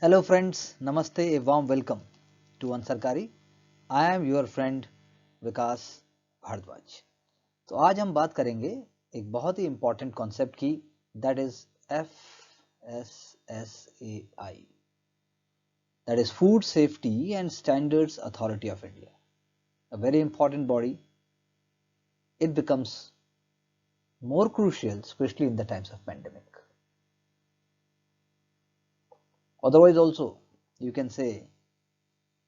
Hello friends, Namaste, a warm welcome to Ansarkari. I am your friend विकास भारद्वाज। तो आज हम बात करेंगे एक बहुत ही इम्पॉर्टेंट कॉन्सेप्ट की, that is FSSAI, that is Food Safety and Standards Authority of India, a very important body. It becomes more crucial especially in the times of pandemic. Otherwise also you can say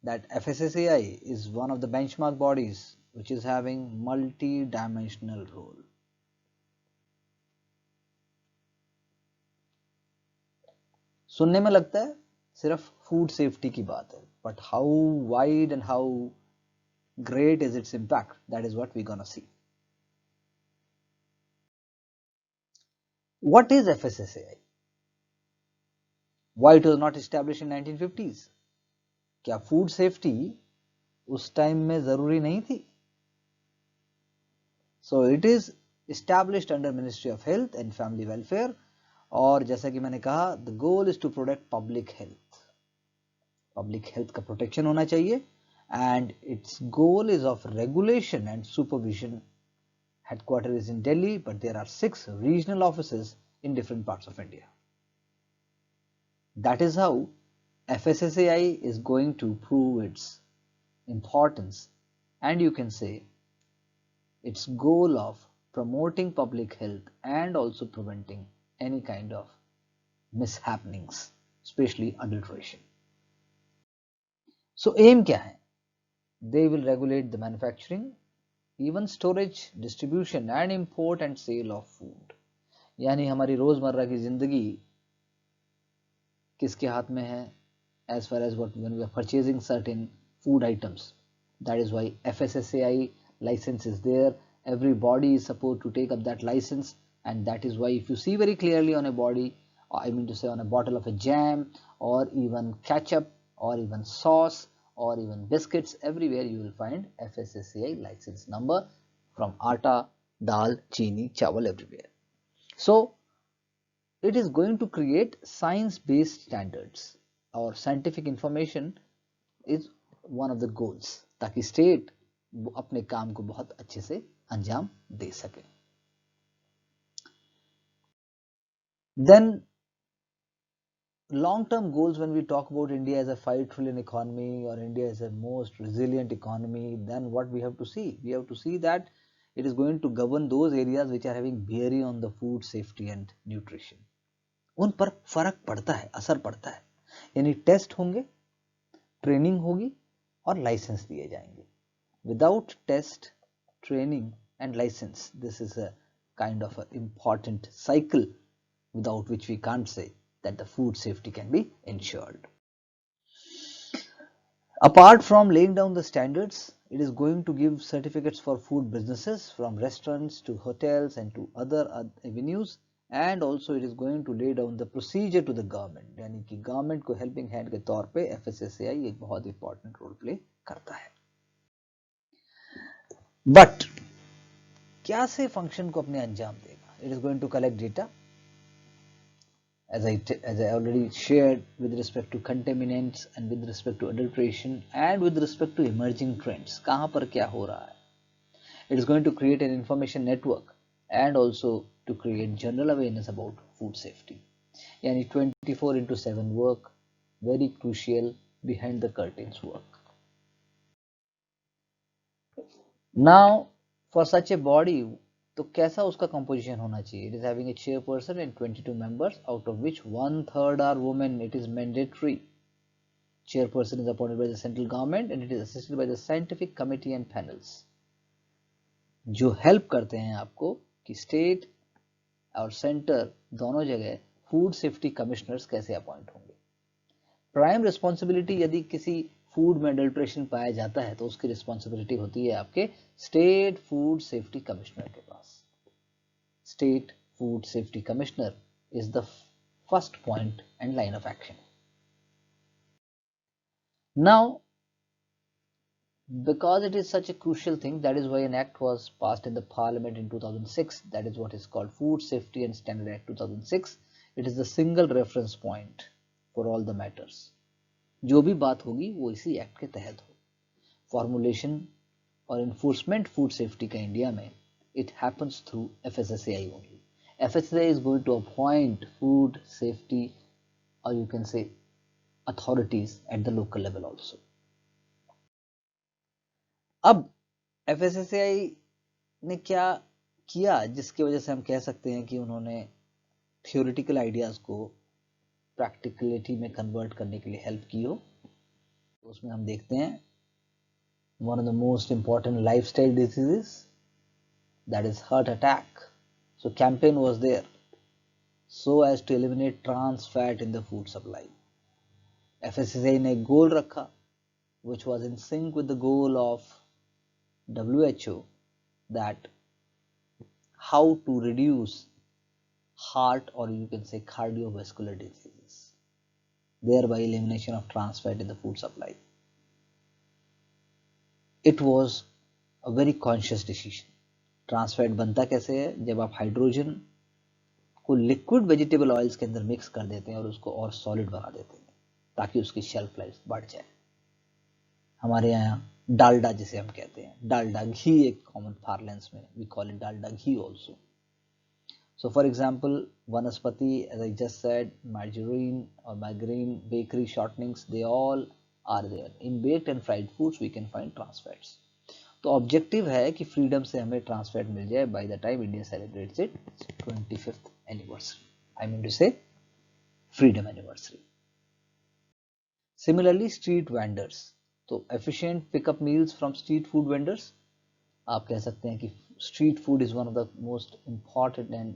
that FSSAI is one of the benchmark bodies which is having multi-dimensional role. सुनने में लगता है सिर्फ food safety की बात है, but how wide and how great is its impact, that is what we gonna see. What is FSSAI? Why it was not established in 1950s? क्या food safety उस टाइम में जरूरी नहीं थी? So it is established under Ministry of Health and Family Welfare, और जैसा कि मैंने कहा, the goal is to protect public health. Public health का protection होना चाहिए, and its goal is of regulation and supervision. Headquarters is in Delhi, but there are 6 regional offices in different parts of India. That is how FSSAI is going to prove its importance, and you can say its goal of promoting public health and also preventing any kind of mishappenings, especially adulteration. So aim क्या है? They will regulate the manufacturing, even storage, distribution and import and sale of food. यानी हमारी रोजमर्रा की जिंदगी किसके हाथ में है? As far as when we are purchasing certain food items. That is why FSSAI license is there. Every body is supposed to take up that license, and that is why if you see very clearly on a body, I mean to say on a bottle of a jam or even ketchup or even sauce or even biscuits, everywhere you will find FSSAI license number, from atta, dal, chini, chawal, everywhere. So it is going to create science-based standards, or scientific information is one of the goals, ताकि state अपने काम को बहुत अच्छे से अंजाम दे सके. Then long-term goals, when we talk about India as a 5 trillion economy or India as a most resilient economy, then what we have to see? We have to see that it is going to govern those areas which are having bearing on the food safety and nutrition. उन पर फर्क पड़ता है, असर पड़ता है, यानी test होंगे, ट्रेनिंग होगी और लाइसेंस दिए जाएंगे. Without test, training and license, this is a kind of an important cycle without which we can't say that the food safety can be ensured. Apart from laying down the standards, it is going to give certificates for food businesses, from restaurants to hotels and to other avenues, and also it is going to lay down the procedure to the government. यानी कि government को helping hand के तौर पे FSSAI एक बहुत important role play करता है. बट क्या से फंक्शन को अपने अंजाम देगा? It is going to collect data, as I already shared, with respect to contaminants and with respect to adulteration and with respect to emerging trends. कहाँ पर क्या हो रहा है? It is going to create an information network and also to create general awareness about food safety. यानी 24/7 work, very crucial, behind the curtains work. Now, for such a body, तो कैसा उसका composition होना चाहिए? It is having a chairperson and 22 members, out of which 1/3 are women. It is mandatory. Chairperson is appointed by the central government and it is assisted by the scientific committee and panels, जो help करते हैं आपको कि state और center दोनों जगह food safety commissioners कैसे appoint होंगे. Prime responsibility, यदि किसी फूड में अडल्ट्रेशन पाया जाता है तो उसकी रिस्पॉन्सिबिलिटी होती है आपके स्टेट फूड सेफ्टी कमिश्नर के पास. State food safety commissioner is the first point and line of action. Now, because it is such a crucial thing, that is why an act was passed in the parliament in 2006, that is what is called Food Safety and Standard Act 2006. It is the single reference point for all the matters. जो भी बात होगी वो इसी act के तहत हो। Formulation और इन्फोर्समेंट फूड सेफ्टी का इंडिया में it happens through FSSAI only. FSSAI is going to appoint food safety, or you can say authorities at the local level also. अब FSSAI ने क्या किया जिसकी वजह से हम कह सकते हैं कि उन्होंने थियोरिटिकल आइडियाज को प्रैक्टिकलिटी में कन्वर्ट करने के लिए हेल्प की हो? तो उसमें हम देखते हैं one of the most important lifestyle diseases, that is heart attack. So campaign was there so as to eliminate trans fat in the food supply. FSSAI ने एक गोल रखा which was in sync with the goal of WHO, that how to reduce heart, or you can say cardiovascular diseases, thereby elimination of trans fat in the food supply. It was a very conscious decision. Trans fat बनता कैसे है? जब आप hydrogen को liquid vegetable oils के अंदर mix कर देते हैं और उसको और सॉलिड बना देते हैं ताकि उसकी शेल्फ लाइफ बढ़ जाए। हमारे यहाँ डालडा जिसे हम कहते हैं, डालडा घी एक कॉमन पार्लेंस में we call it Dalda ghee also. So for example vanaspati, as I just said, margarine और margarine, bakery shortenings, they all are there in baked and fried foods. We can find transfats. तो ऑब्जेक्टिव है कि freedom से हमें transfat मिल जाए by the time India celebrates its 25th anniversary. I mean to say freedom anniversary. Similarly street vendors, तो efficient pickup meals from street food vendors. आप कह सकते हैं कि street food is one of the most important and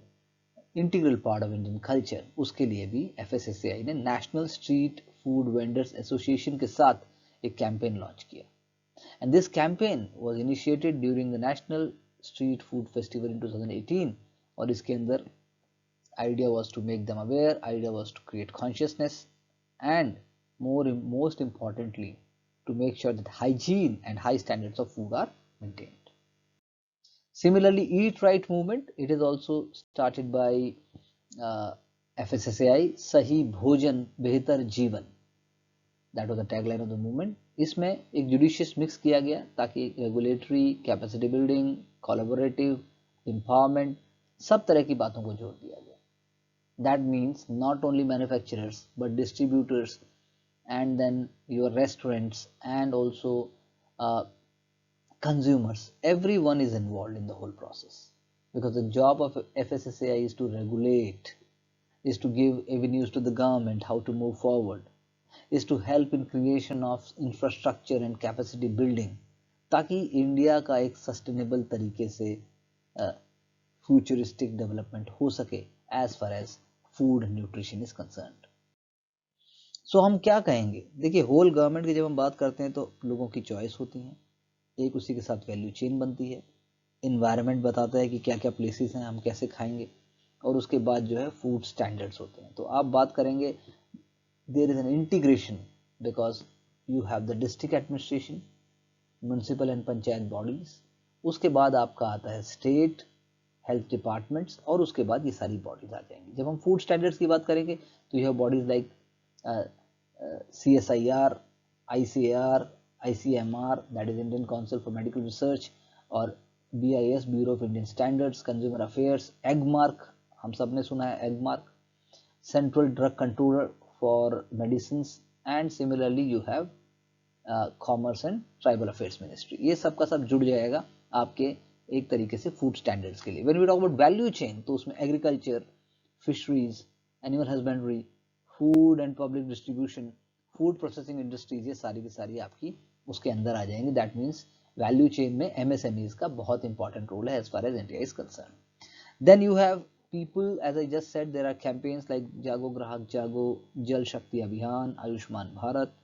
integral part of Indian culture. उसके लिए भी FSSAI ने national street food vendors association के साथ एक कैंपेन लॉन्च किया। And this campaign was initiated during the National Street Food Festival in 2018. और इसके अंदर idea was to make them aware, idea was to create consciousness, and most importantly to make sure that hygiene and high standards of food are maintained. Similarly, Eat Right movement, it is also started by FSSAI, सही भोजन बेहतर जीवन, that was the tagline of the movement. इसमें एक judicious mix किया गया ताकि regulatory, capacity building, collaborative, empowerment, सब तरह की बातों को जोड़ दिया गया। That means not only manufacturers but distributors and then your restaurants and also consumers, everyone is involved in the whole process, because the job of FSSAI is to regulate, is to give avenues to the government how to move forward, is to help in creation of infrastructure and capacity building, ताकि India का एक sustainable तरीके से futuristic development हो सके as far as food and nutrition is concerned. So हम क्या कहेंगे? देखिए, होल गवर्नमेंट की जब हम बात करते हैं तो लोगों की चॉइस होती हैं, एक उसी के साथ वैल्यू चेन बनती है, इन्वायरमेंट बताता है कि क्या क्या प्लेसेस हैं, हम कैसे खाएंगे, और उसके बाद जो है फूड स्टैंडर्ड्स होते हैं। तो आप बात करेंगे there is an integration because you have the district administration, municipal and panchayat bodies, उसके बाद आपका आता है स्टेट हेल्थ डिपार्टमेंट्स, और उसके बाद ये सारी बॉडीज आ जाएंगी। जब हम फूड स्टैंडर्ड्स की बात करेंगे तो यह bodies like CSIR, ICAR, ICMR, that is Indian Council for Medical Research, और BIS, Bureau of Indian Standards, Consumer Affairs, EGMARC, हम सब ने सुना है EGMARC, Central Drug Controller for Medicines, and similarly you have Commerce and Tribal Affairs Ministry। ये सब का सब जुड़ जाएगा आपके एक तरीके से फूड स्टैंडर्ड्स के लिए। When we talk about value chain, तो उसमें agriculture, fisheries, animal husbandry, food and public distribution, food processing industries, ये सारी की सारी आपकी उसके अंदर आ जाएंगे। दैट मीन्स वैल्यू चेन में MSMEs का बहुत इंपॉर्टेंट रोल है as far as India is concern. Then you have people, as I just said, there are campaigns like Jago Grahak Jago, Jal Shakti Abhiyan, Ayushman Bharat,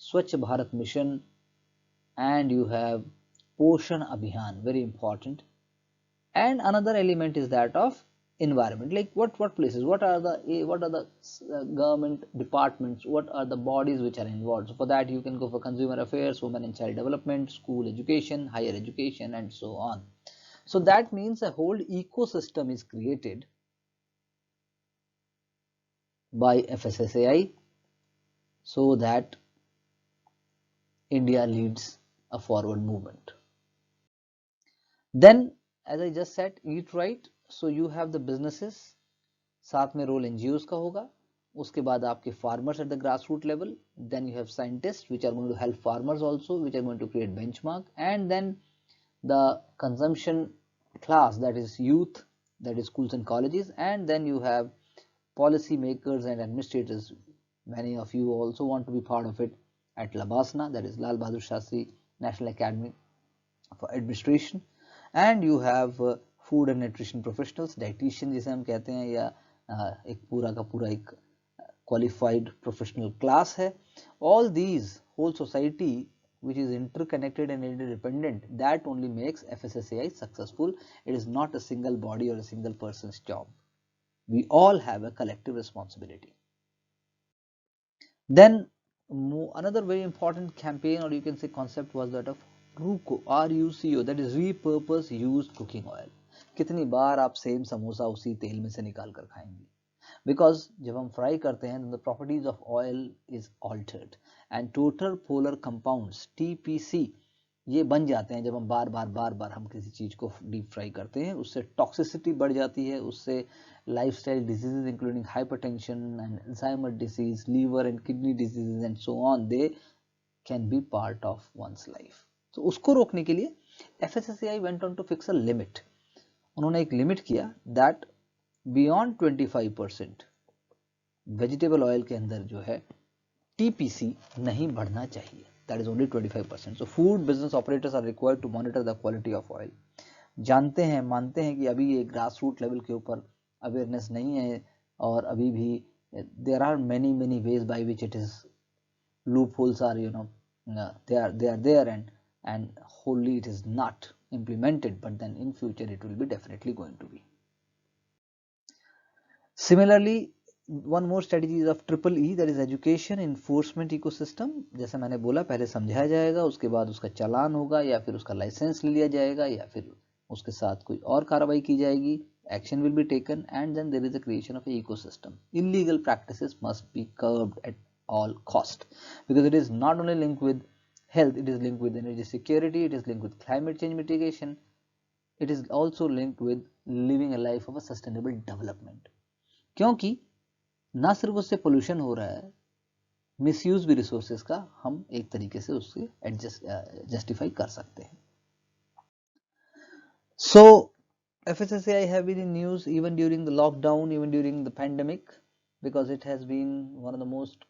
Swachh Bharat mission, and you have Poshan Abhiyan, very important. And another element is that of environment, like what places, what are the government departments, what are the bodies which are involved. So for that you can go for consumer affairs, women and child development, school education, higher education, and so on. So that means a whole ecosystem is created by FSSAI so that India leads a forward movement. Then, as I just said, eat right. So you have the businesses, साथ में role NGOs का होगा. उसके बाद आपके farmers at the grass root level. Then you have scientist which are going to help farmers also, which are going to create benchmark. And then the consumption class, that is youth, that is schools and colleges. And then you have policy makers and administrators. Many of you also want to be part of it at Labasna, that is Lal Bahadur Shastri National Academy for Administration. And you have food and nutrition professionals, dietitian जिसे हम कहते हैं, या एक पूरा का पूरा एक qualified professional class है. All these, whole society which is interconnected and interdependent, that only makes FSSAI successful. It is not a single body or a single person's job. We all have a collective responsibility. Then another very important campaign, or you can say concept, was that of RUCO, RUCO, that is repurpose used cooking oil. कितनी बार आप same samosa उसी तेल में से निकाल कर खाएंगे? Because जब हम फ्राई करते हैं, the properties of oil is altered and total polar compounds TPC ये बन जाते हैं जब हम बार बार हम किसी चीज को डीप फ्राई करते हैं. उससे टॉक्सिसिटी बढ़ जाती है, उससे lifestyle diseases including hypertension and Alzheimer disease, liver and kidney diseases and so on, they can be part of one's life. तो उसको रोकने के लिए FSSAI went on to fix a limit. उन्होंने एक लिमिट किया दैट बियॉन्ड 25% वेजिटेबल ऑयल के अंदर जो है TPC नहीं बढ़ना चाहिए. That is only 25%. So food business operators are required to monitor the quality of oil. जानते हैं, मानते हैं कि अभी ये ग्रास रूट लेवल के ऊपर अवेयरनेस नहीं है, और अभी भी there are many ways by which it is, loopholes are, they are there, and wholly it is not implemented, but then in future it will be definitely going to be. Similarly, one more strategy is of EEE, that is education enforcement ecosystem. जैसे मैंने बोला, पहले समझाया जाएगा, उसके बाद उसका चालान होगा, या फिर उसका लाइसेंस ले लिया जाएगा, या फिर उसके साथ कोई और कार्रवाई की जाएगी. Action will be taken, and then there is a creation of an ecosystem. Illegal practices must be curbed at all cost, because it is not only linked with health, it is linked with energy security, it is linked with climate change mitigation, it is also linked with living a life of a sustainable development. क्योंकि ना सिर्फ उससे pollution हो रहा है, misuse भी resources का हम एक तरीके से उससे जस्टिफाई कर सकते हैं. So FSSAI have been in news even during the lockdown, even during the pandemic, because it has been one of the most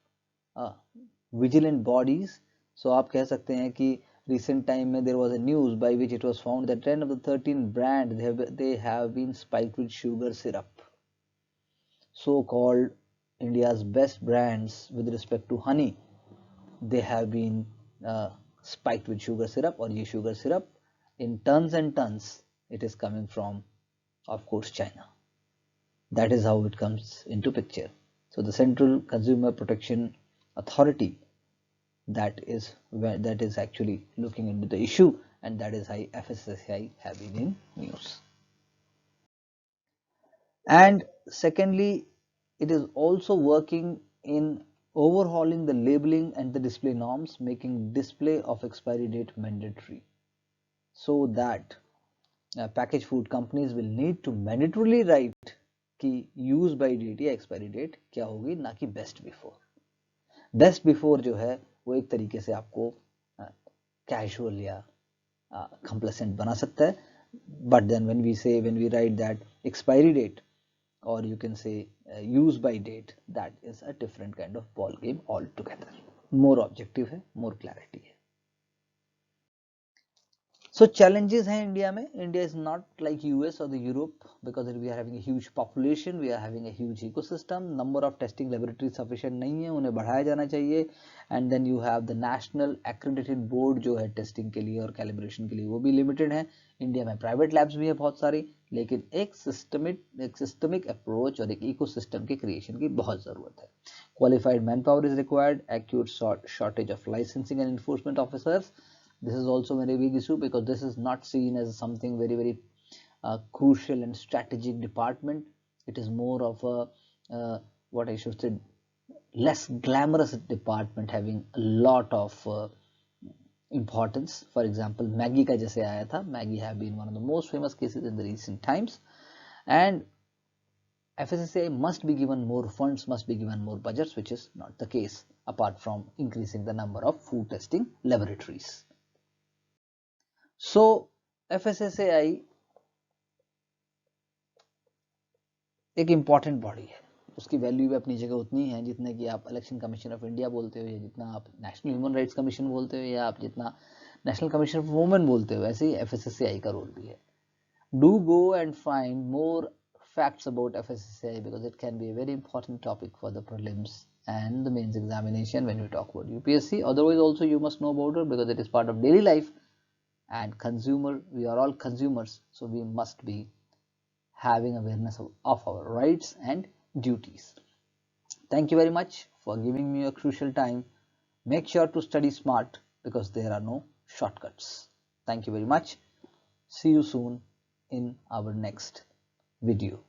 vigilant bodies. So आप कह सकते हैं कि recent time में there was a news by which it was found that 10 of the 13 brands they have been spiked with sugar syrup. So-called India's best brands with respect to honey, they have been spiked with sugar syrup, और ये sugar syrup in tons and tons, it is coming from, of course, China. That is how it comes into picture. So the Central Consumer Protection Authority, that is actually looking into the issue, and that is why FSSAI have been in news. And secondly, it is also working in overhauling the labeling and the display norms, making display of expiry date mandatory, so that packaged food companies will need to mandatorily write कि use by date या expiry date क्या होगी, ना कि best before. Best before जो है वो एक तरीके से आपको casual या complacent बना सकता है, but then when we write that expiry date, or you can say use by date, that is a different kind of ball game altogether. More objective है, more clarity है. So challenges हैं India में. India is not like US or the Europe, because we are having a huge population, we are having a huge ecosystem. Number of testing laboratories sufficient नहीं है, उन्हें बढ़ाया जाना चाहिए. And then you have the national accredited board जो है testing के लिए और कैलिब्रेशन के लिए, वो भी लिमिटेड है. इंडिया में प्राइवेट लैब्स भी है बहुत सारी, लेकिन एक सिस्टमिक अप्रोच और एक इकोसिस्टम के क्रिएशन की बहुत जरूरत है. Qualified man power is required, acute shortage of licensing and enforcement officers. This is also a very big issue, because this is not seen as something very crucial and strategic department. It is more of a what I should say, less glamorous department having a lot of importance. For example, Maggie का जैसे आया था, Maggie have been one of the most famous cases in the recent times, and FSSAI must be given more funds, must be given more budgets, which is not the case apart from increasing the number of food testing laboratories. So FSSAI एक important body है, उसकी value भी अपनी जगह उतनी है जितने कि आप इलेक्शन कमीशन ऑफ इंडिया बोलते हो, या जितना आप नेशनल ह्यूमन राइट्स कमीशन बोलते हो, या आप जितना नेशनल कमीशन ऑफ वुमेन बोलते हो, ऐसे ही एफएसएसएआई का रोल भी है. Do go and find more facts about FSSAI because it can be a very important topic for the prelims and the mains examination when we talk about UPSC. Otherwise also you must know about it because it is part of daily life, and we are all consumers, so we must be having awareness of our rights and duties. Thank you very much for giving me a crucial time. Make sure to study smart because there are no shortcuts. Thank you very much. See you soon in our next video.